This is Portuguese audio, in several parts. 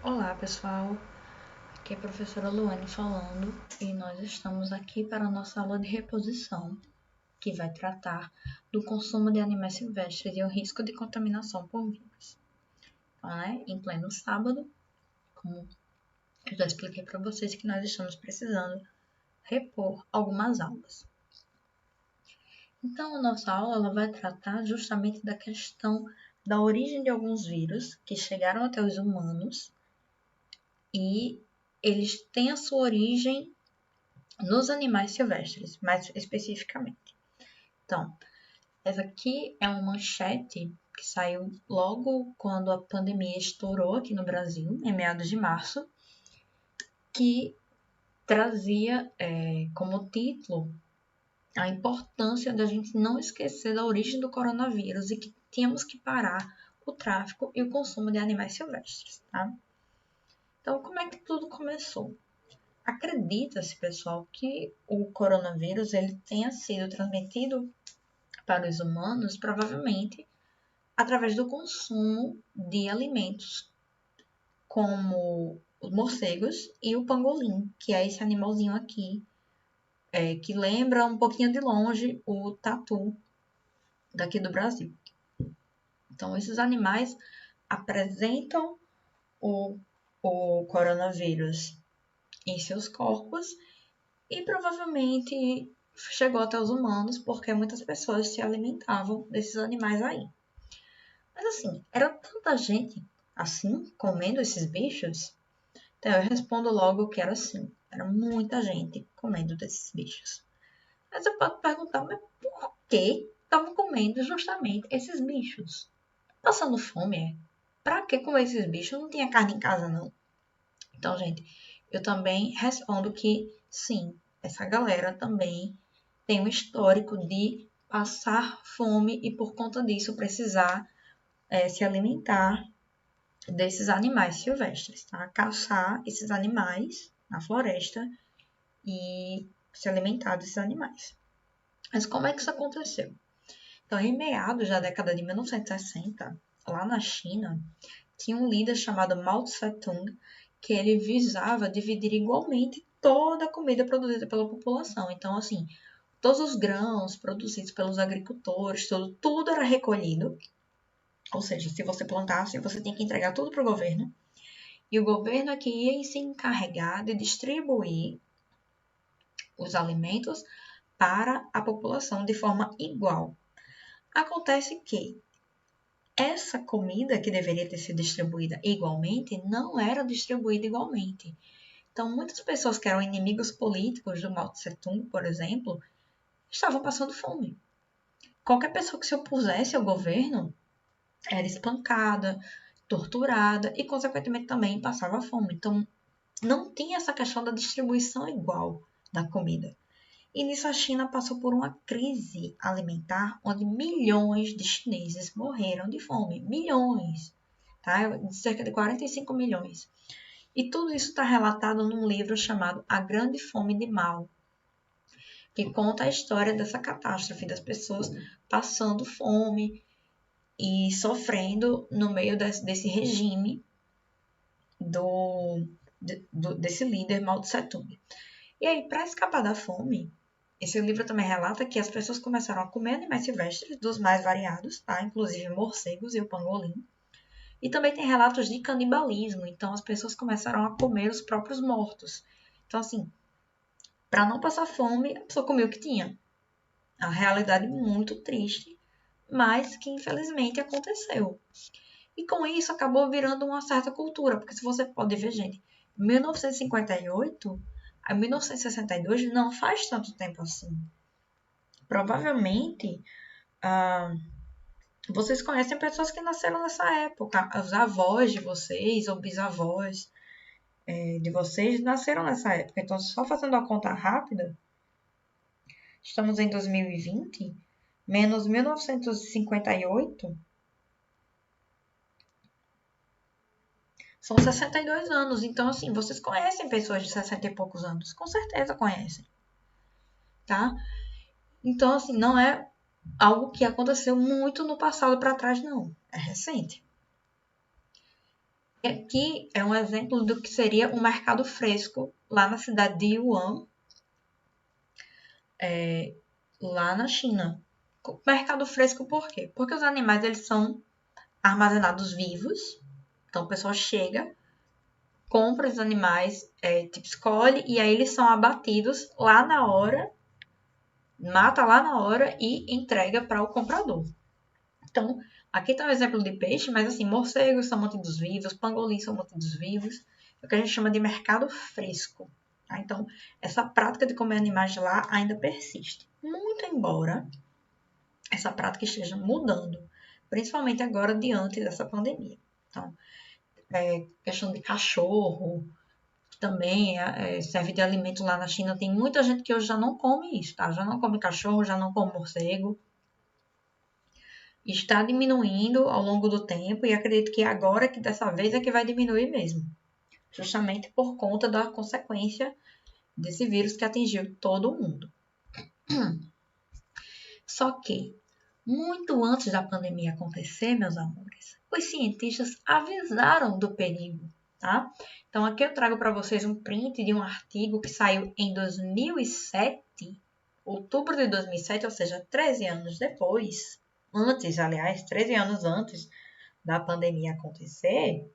Olá pessoal, aqui é a professora Luane falando e nós estamos aqui para a nossa aula de reposição, que vai tratar do consumo de animais silvestres e o risco de contaminação por vírus. Então, em pleno sábado, como eu já expliquei para vocês, que nós estamos precisando repor algumas aulas. Então, a nossa aula ela vai tratar justamente da questão da origem de alguns vírus que chegaram até os humanos e eles têm a sua origem nos animais silvestres, mais especificamente. Então, essa aqui é uma manchete que saiu logo quando a pandemia estourou aqui no Brasil, em meados de março, que trazia como título a importância da gente não esquecer da origem do coronavírus e que tínhamos que parar o tráfico e o consumo de animais silvestres, tá? Então, como é que tudo começou? Acredita-se, pessoal, que o coronavírus ele tenha sido transmitido para os humanos, provavelmente através do consumo de alimentos, como os morcegos e o pangolim, que é esse animalzinho aqui, que lembra um pouquinho de longe o tatu daqui do Brasil. Então, esses animais apresentam o coronavírus em seus corpos e provavelmente chegou até os humanos porque muitas pessoas se alimentavam desses animais aí. Mas assim, era tanta gente assim comendo esses bichos? Então eu respondo logo que era assim. Era muita gente comendo desses bichos. Mas você pode perguntar, mas por que estavam comendo justamente esses bichos? Passando fome, é? Pra que comer esses bichos? Não tinha carne em casa, não. Então, gente, eu também respondo que sim, essa galera também tem um histórico de passar fome e por conta disso precisar se alimentar desses animais silvestres, tá? Caçar esses animais na floresta e se alimentar desses animais. Mas como é que isso aconteceu? Então, em meados da década de 1960, lá na China, tinha um líder chamado Mao Tse-tung que ele visava dividir igualmente toda a comida produzida pela população. Então, assim, todos os grãos produzidos pelos agricultores, tudo era recolhido. Ou seja, se você plantasse, você tinha que entregar tudo para o governo. E o governo é que ia se encarregar de distribuir os alimentos para a população de forma igual. Acontece que essa comida que deveria ter sido distribuída igualmente não era distribuída igualmente. Então, muitas pessoas que eram inimigos políticos do Mao Tse Tung, por exemplo, estavam passando fome. Qualquer pessoa que se opusesse ao governo era espancada, torturada e, consequentemente, também passava fome. Então, não tinha essa questão da distribuição igual da comida. E nisso a China passou por uma crise alimentar onde milhões de chineses morreram de fome. Milhões, tá? Cerca de 45 milhões. E tudo isso está relatado num livro chamado A Grande Fome de Mao, que conta a história dessa catástrofe, das pessoas passando fome e sofrendo no meio desse regime desse líder Mao Tse Tung. E aí, para escapar da fome, esse livro também relata que as pessoas começaram a comer animais silvestres dos mais variados, tá? Inclusive morcegos e o pangolim. E também tem relatos de canibalismo, então as pessoas começaram a comer os próprios mortos. Então, assim, para não passar fome, a pessoa comia o que tinha. A realidade muito triste, mas que infelizmente aconteceu. E com isso acabou virando uma certa cultura, porque se você pode ver, gente, 1958 a 1962 não faz tanto tempo assim. Provavelmente, vocês conhecem pessoas que nasceram nessa época. Os avós de vocês ou bisavós de vocês nasceram nessa época. Então, só fazendo a conta rápida, estamos em 2020, menos 1958, são 62 anos. Então, assim, vocês conhecem pessoas de 60 e poucos anos. Com certeza conhecem, tá? Então, assim, não é algo que aconteceu muito no passado para trás, não. É recente. Aqui é um exemplo do que seria um mercado fresco lá na cidade de Wuhan, lá na China. Mercado fresco por quê? Porque os animais eles são armazenados vivos. Então a pessoa chega, compra os animais, escolhe, e aí eles são abatidos lá na hora, mata lá na hora e entrega para o comprador. Então, aqui está um exemplo de peixe, mas assim, morcegos são mantidos vivos, pangolins são mantidos vivos, é o que a gente chama de mercado fresco. Tá? Então, essa prática de comer animais lá ainda persiste. Muito embora essa prática esteja mudando, principalmente agora diante dessa pandemia. Então, questão de cachorro, que também serve de alimento lá na China, tem muita gente que hoje já não come isso, tá? Já não come cachorro, já não come morcego. Está diminuindo ao longo do tempo e acredito que agora que dessa vez é que vai diminuir mesmo. Justamente por conta da consequência desse vírus que atingiu todo mundo. Só que, muito antes da pandemia acontecer, meus amores, os cientistas avisaram do perigo, tá? Então, aqui eu trago para vocês um print de um artigo que saiu em 2007, outubro de 2007, ou seja, 13 anos depois, antes, aliás, 13 anos antes da pandemia acontecer,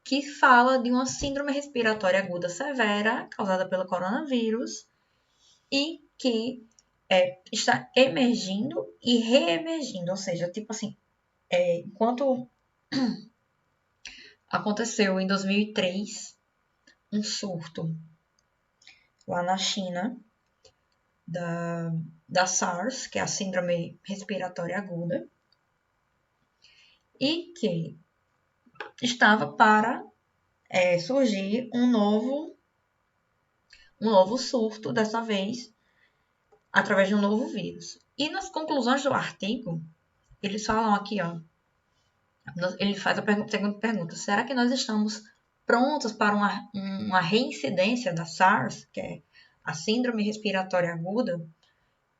que fala de uma síndrome respiratória aguda severa causada pelo coronavírus e que está emergindo e reemergindo, ou seja, tipo assim, enquanto aconteceu em 2003 um surto lá na China da SARS, que é a síndrome respiratória aguda, e que estava para surgir um novo surto, dessa vez através de um novo vírus. E nas conclusões do artigo, eles falam aqui, ó, ele faz a segunda pergunta: será que nós estamos prontos para uma reincidência da SARS, que é a síndrome respiratória aguda,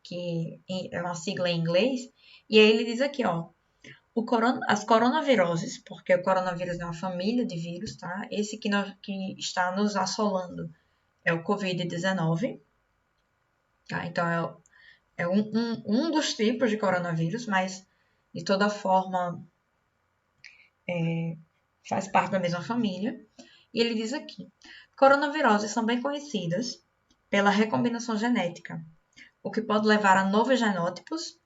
que é uma sigla em inglês? E aí ele diz aqui, ó, as coronaviroses, porque o coronavírus é uma família de vírus, tá? Esse que está nos assolando é o Covid-19, tá? Então é um dos tipos de coronavírus, mas de toda forma faz parte da mesma família. E ele diz aqui: coronaviroses são bem conhecidas pela recombinação genética, o que pode levar a novos genótipos.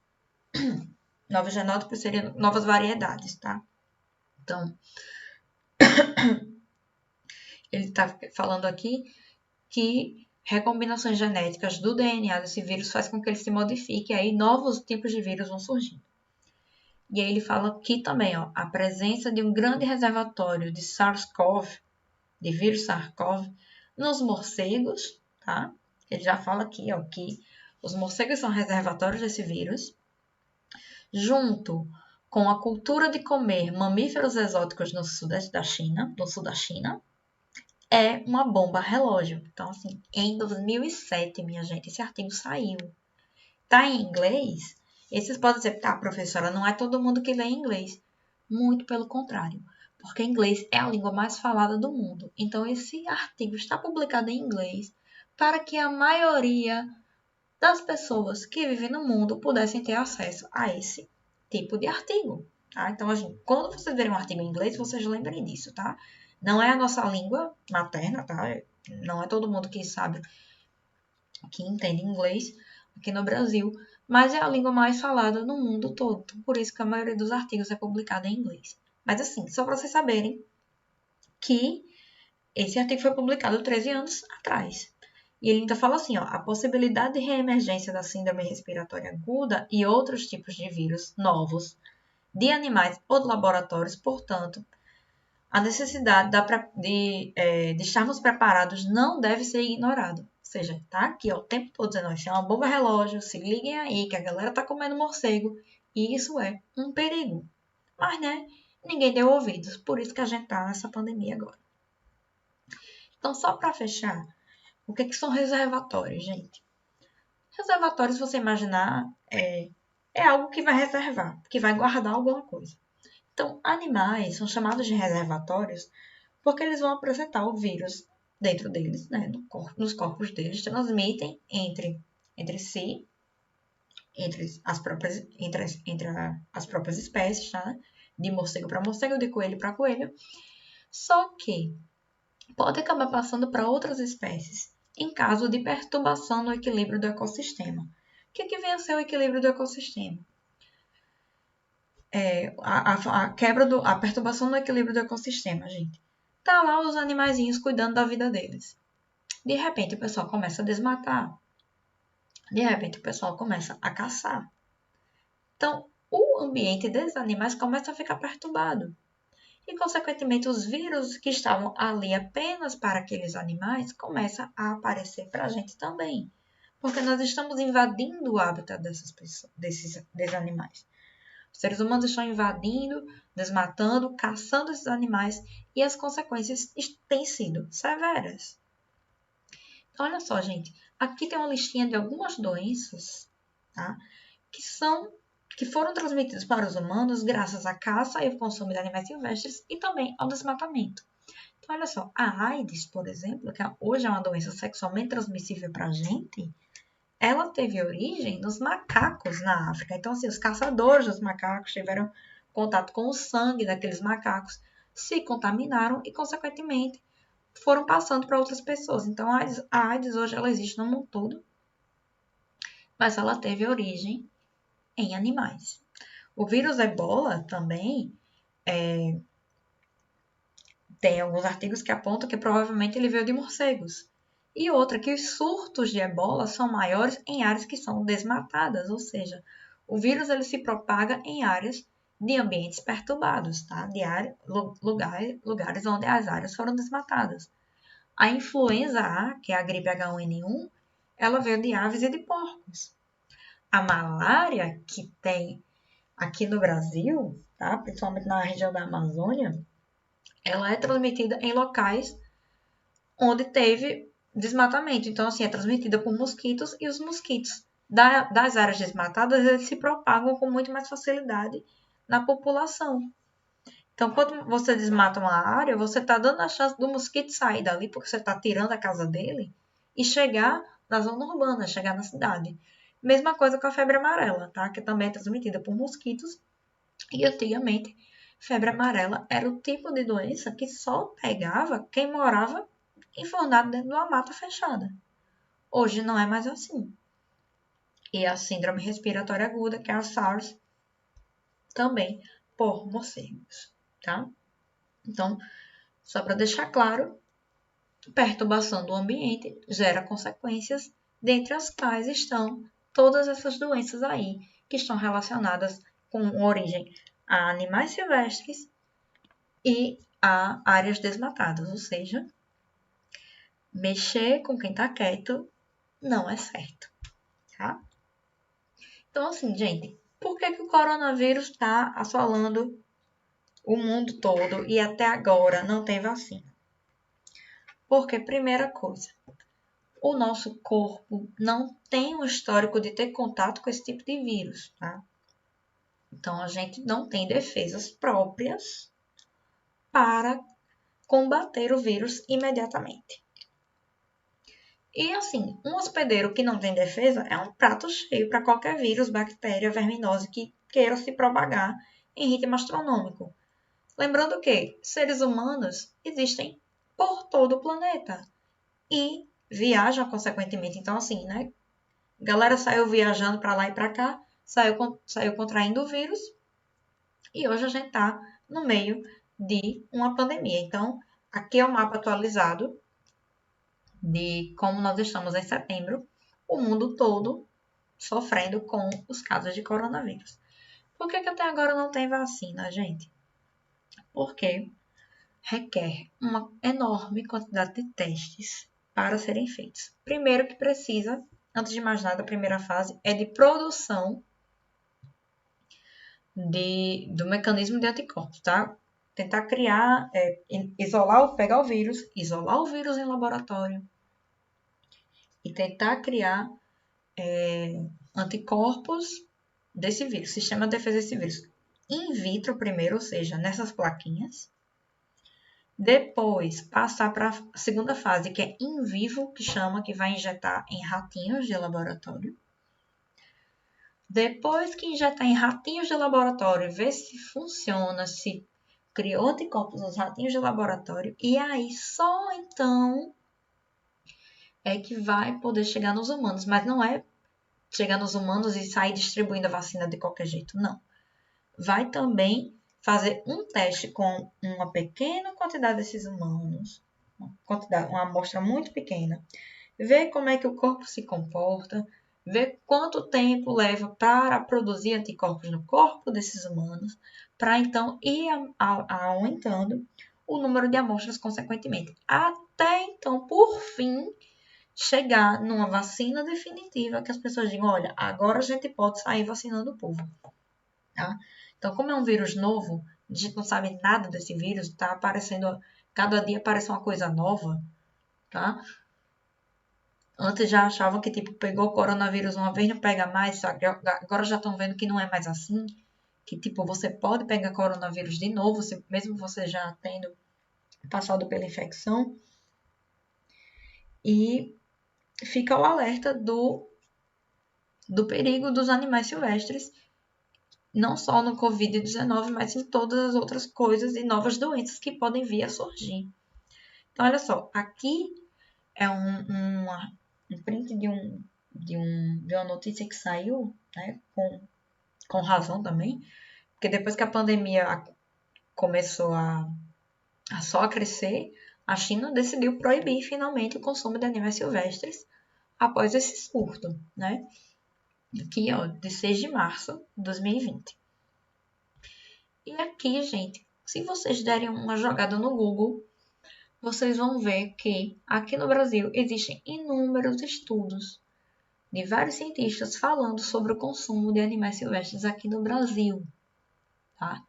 Novos genótipos seriam novas variedades, tá? Então, ele está falando aqui que recombinações genéticas do DNA desse vírus faz com que ele se modifique e aí novos tipos de vírus vão surgindo. E aí ele fala aqui também, ó, a presença de um grande reservatório de SARS-CoV, de vírus SARS-CoV, nos morcegos, tá? Ele já fala aqui, ó, que os morcegos são reservatórios desse vírus, junto com a cultura de comer mamíferos exóticos no sudeste da China, no sul da China, é uma bomba relógio. Então, assim, em 2007, minha gente, esse artigo saiu. Tá em inglês? Esses podem dizer, tá, professora, não é todo mundo que lê inglês. Muito pelo contrário, porque inglês é a língua mais falada do mundo. Então, esse artigo está publicado em inglês para que a maioria das pessoas que vivem no mundo pudessem ter acesso a esse tipo de artigo. Tá? Então, quando vocês verem um artigo em inglês, vocês lembrem disso, tá? Não é a nossa língua materna, tá? Não é todo mundo que sabe, que entende inglês aqui no Brasil, mas é a língua mais falada no mundo todo. Por isso que a maioria dos artigos é publicada em inglês. Mas assim, só para vocês saberem que esse artigo foi publicado 13 anos atrás. E ele ainda fala assim, ó, a possibilidade de reemergência da síndrome respiratória aguda e outros tipos de vírus novos de animais ou de laboratórios, portanto, a necessidade de estarmos preparados não deve ser ignorada. Ou seja, tá aqui ó, o tempo todo dizendo, ó, isso é uma bomba relógio, se liguem aí que a galera tá comendo morcego e isso é um perigo. Mas, né, ninguém deu ouvidos, por isso que a gente tá nessa pandemia agora. Então, só para fechar, o que são reservatórios, gente? Reservatórios, se você imaginar, é algo que vai reservar, que vai guardar alguma coisa. Então, animais são chamados de reservatórios porque eles vão apresentar o vírus dentro deles, né, nos corpos deles, transmitem entre si, entre as próprias espécies, tá? De morcego para morcego, de coelho para coelho. Só que pode acabar passando para outras espécies, em caso de perturbação no equilíbrio do ecossistema. O que vem a ser o equilíbrio do ecossistema? A perturbação no equilíbrio do ecossistema, gente. Tá lá os animaizinhos cuidando da vida deles. De repente o pessoal começa a desmatar. De repente o pessoal começa a caçar. Então, o ambiente desses animais começa a ficar perturbado. E, consequentemente, os vírus que estavam ali apenas para aqueles animais começam a aparecer para a gente também. Porque nós estamos invadindo o hábitat desses animais. Os seres humanos estão invadindo, desmatando, caçando esses animais e as consequências têm sido severas. Então, olha só, gente. Aqui tem uma listinha de algumas doenças, tá? Que foram transmitidas para os humanos graças à caça e ao consumo de animais silvestres e também ao desmatamento. Então, olha só, a AIDS, por exemplo, que hoje é uma doença sexualmente transmissível para a gente, ela teve origem nos macacos na África. Então, assim, os caçadores dos macacos tiveram contato com o sangue daqueles macacos, se contaminaram e, consequentemente, foram passando para outras pessoas. Então, a AIDS hoje ela existe no mundo todo, mas ela teve origem em animais. O vírus Ebola também tem alguns artigos que apontam que provavelmente ele veio de morcegos. E outra, que os surtos de Ebola são maiores em áreas que são desmatadas, ou seja, o vírus ele se propaga em áreas de ambientes perturbados, tá? Lugares onde as áreas foram desmatadas. A influenza A, que é a gripe H1N1, ela veio de aves e de porcos. A malária que tem aqui no Brasil, tá? Principalmente na região da Amazônia, ela é transmitida em locais onde teve desmatamento. Então, assim, é transmitida por mosquitos e os mosquitos das áreas desmatadas eles se propagam com muito mais facilidade na população. Então, quando você desmata uma área, você está dando a chance do mosquito sair dali, porque você está tirando a casa dele e chegar na zona urbana, chegar na cidade. Mesma coisa com a febre amarela, tá? Que também é transmitida por mosquitos. E antigamente, febre amarela era o tipo de doença que só pegava quem morava enfornado dentro de uma mata fechada. Hoje não é mais assim. E a síndrome respiratória aguda, que é a SARS, também por morcegos, tá? Então, só para deixar claro, perturbação do ambiente gera consequências, dentre as quais estão todas essas doenças aí, que estão relacionadas com origem a animais silvestres e a áreas desmatadas, ou seja, mexer com quem está quieto não é certo, tá? Então, assim, gente, por que o coronavírus está assolando o mundo todo e até agora não tem vacina? Porque, primeira coisa, o nosso corpo não tem um histórico de ter contato com esse tipo de vírus, tá? Então, a gente não tem defesas próprias para combater o vírus imediatamente. E assim, um hospedeiro que não tem defesa é um prato cheio para qualquer vírus, bactéria, verminose que queira se propagar em ritmo astronômico. Lembrando que seres humanos existem por todo o planeta e viajam consequentemente. Então, assim, né? A galera saiu viajando para lá e para cá, saiu contraindo o vírus e hoje a gente está no meio de uma pandemia. Então, aqui é o mapa atualizado de como nós estamos em setembro, o mundo todo sofrendo com os casos de coronavírus. Por que até agora não tem vacina, gente? Porque requer uma enorme quantidade de testes para serem feitos. Primeiro que precisa, antes de mais nada, a primeira fase é de produção do mecanismo de anticorpos, tá? Tentar criar, pegar o vírus, isolar o vírus em laboratório e tentar criar anticorpos desse vírus, sistema de defesa desse vírus. in vitro primeiro, ou seja, nessas plaquinhas. Depois, passar para a segunda fase, que é in vivo, que chama, que vai injetar em ratinhos de laboratório. Depois que injetar em ratinhos de laboratório, ver se funciona, se criou anticorpos nos ratinhos de laboratório. E aí, só então, é que vai poder chegar nos humanos. Mas não é chegar nos humanos e sair distribuindo a vacina de qualquer jeito, não. Vai também fazer um teste com uma pequena quantidade desses humanos, uma amostra muito pequena, ver como é que o corpo se comporta, ver quanto tempo leva para produzir anticorpos no corpo desses humanos, para então ir aumentando o número de amostras consequentemente. Até então, por fim, chegar numa vacina definitiva que as pessoas digam, olha, agora a gente pode sair vacinando o povo. Tá? Então, como é um vírus novo, a gente não sabe nada desse vírus, tá aparecendo, cada dia aparece uma coisa nova, tá? Antes já achavam que, tipo, pegou o coronavírus uma vez, não pega mais, agora já estão vendo que não é mais assim, que, tipo, você pode pegar coronavírus de novo, mesmo você já tendo passado pela infecção. E fica o alerta do perigo dos animais silvestres, não só no Covid-19, mas em todas as outras coisas e novas doenças que podem vir a surgir. Então, olha só, aqui é um print de uma notícia que saiu, né, com razão também, porque depois que a pandemia começou a só crescer, a China decidiu proibir finalmente o consumo de animais silvestres após esse surto, né? Aqui, ó, de 6 de março de 2020. E aqui, gente, se vocês derem uma jogada no Google, vocês vão ver que aqui no Brasil existem inúmeros estudos de vários cientistas falando sobre o consumo de animais silvestres aqui no Brasil, tá?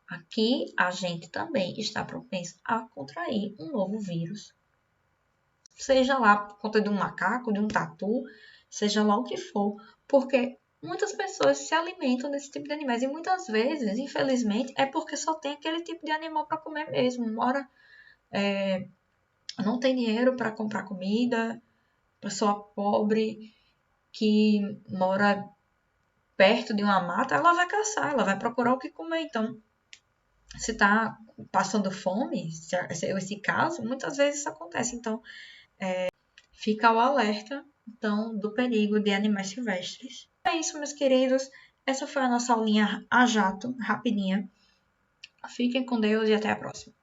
Aqui a gente também está propenso a contrair um novo vírus, seja lá por conta de um macaco, de um tatu, seja lá o que for, porque muitas pessoas se alimentam desse tipo de animais e muitas vezes, infelizmente, é porque só tem aquele tipo de animal para comer mesmo. Não tem dinheiro para comprar comida, pessoa pobre que mora perto de uma mata, ela vai caçar, ela vai procurar o que comer. Então, se está passando fome, esse caso, muitas vezes isso acontece. Então, fica o alerta, então, do perigo de animais silvestres. É isso, meus queridos. Essa foi a nossa aulinha a jato, rapidinha. Fiquem com Deus e até a próxima.